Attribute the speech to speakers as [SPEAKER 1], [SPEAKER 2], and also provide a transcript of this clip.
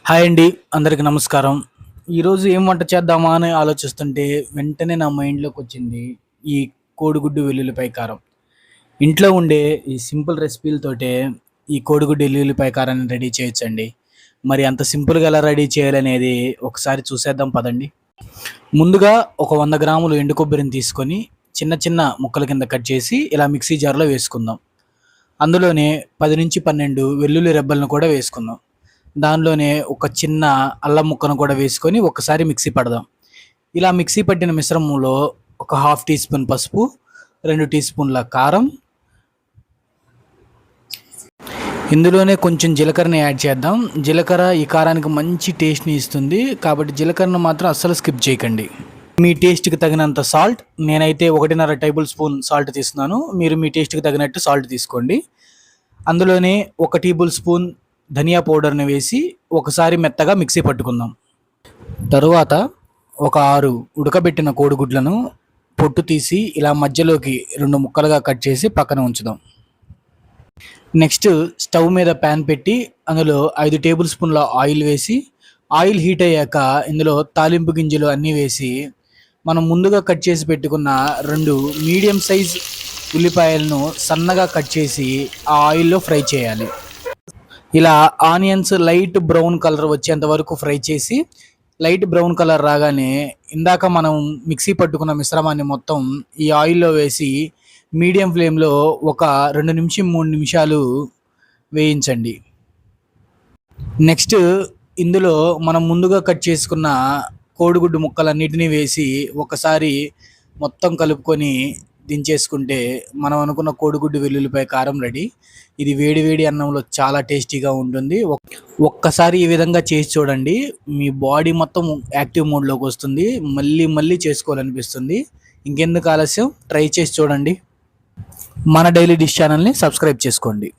[SPEAKER 1] Hi అండి. అందరికి నమస్కారం. ఈరోజు ఏం వంట చేద్దామా అని ఆలోచిస్తుంటే వెంటనే నా మైండ్‌లోకొచ్చింది ఈ కోడిగుడ్డు వెల్లుల్లిపాయ కారం. ఇంట్లో ఉండే ఈ సింపుల్ రెసిపీలతోటే ఈ కోడిగుడ్డు ఎల్లుల్లిపాయ కారాన్ని రెడీ చేయొచ్చండి. మరి అంత సింపుల్‌గా ఎలా రెడీ చేయాలనేది ఒకసారి చూసేద్దాం పదండి. ముందుగా ఒక 100 గ్రాములు ఎండు కొబ్బరిని తీసుకొని చిన్న చిన్న ముక్కల కింద కట్ చేసి ఇలా మిక్సీ జార్‌లో వేసుకుందాం. అందులోనే 10-12 వెల్లుల్లి రెబ్బలను కూడా వేసుకుందాం. దానిలోనే ఒక చిన్న అల్లం ముక్కను కూడా వేసుకొని ఒక్కసారి మిక్సీ పడదాం. ఇలా మిక్సీ పట్టిన మిశ్రమంలో ఒక హాఫ్ టీ స్పూన్ పసుపు, 2 టీ స్పూన్ల కారం, ఇందులోనే కొంచెం జీలకర్రని యాడ్ చేద్దాం. జీలకర్ర ఈ కారానికి మంచి టేస్ట్ని ఇస్తుంది కాబట్టి జీలకర్రను మాత్రం అస్సలు స్కిప్ చేయకండి. మీ టేస్ట్కి తగినంత సాల్ట్, నేనైతే 1.5 టేబుల్ స్పూన్ సాల్ట్ తీస్తున్నాను. మీరు మీ టేస్ట్కి తగినట్టు సాల్ట్ తీసుకోండి. అందులోనే 1 టేబుల్ స్పూన్ ధనియా పౌడర్ని వేసి ఒకసారి మెత్తగా మిక్సీ పట్టుకుందాం. తరువాత ఒక 6 ఉడకబెట్టిన కోడిగుడ్లను పొట్టు తీసి ఇలా మధ్యలోకి 2 ముక్కలుగా కట్ చేసి పక్కన ఉంచుదాం. నెక్స్ట్ స్టవ్ మీద ప్యాన్ పెట్టి అందులో 5 టేబుల్ స్పూన్ల ఆయిల్ వేసి ఆయిల్ హీట్ అయ్యాక ఇందులో తాలింపు గింజలు అన్నీ వేసి మనం ముందుగా కట్ చేసి పెట్టుకున్న 2 మీడియం సైజ్ ఉల్లిపాయలను సన్నగా కట్ చేసి ఆ ఆయిల్లో ఫ్రై చేయాలి. ఇలా ఆనియన్స్ లైట్ బ్రౌన్ కలర్ వచ్చేంత వరకు ఫ్రై చేసి లైట్ బ్రౌన్ కలర్ రాగానే ఇందాక మనం మిక్సీ పట్టుకున్న మిశ్రమాన్ని మొత్తం ఈ ఆయిల్లో వేసి మీడియం ఫ్లేమ్లో ఒక 2-3 నిమిషాలు వేయించండి. నెక్స్ట్ ఇందులో మనం ముందుగా కట్ చేసుకున్న కోడిగుడ్డు ముక్కలన్నిటినీ వేసి ఒకసారి మొత్తం కలుపుకొని దించేసుకుంటే మనం అనుకున్న కోడిగుడ్డు వెల్లుల్లిపాయ కారం రెడీ. ఇది వేడి వేడి అన్నంలో చాలా టేస్టీగా ఉంటుంది. ఒక్కసారి ఈ విధంగా చేసి చూడండి, మీ బాడీ మొత్తం యాక్టివ్ మోడ్లోకి వస్తుంది. మళ్ళీ మళ్ళీ చేసుకోవాలనిపిస్తుంది. ఇంకెందుకు ఆలస్యం, ట్రై చేసి చూడండి. మన డైలీ డిష్ ఛానల్ని సబ్స్క్రైబ్ చేసుకోండి.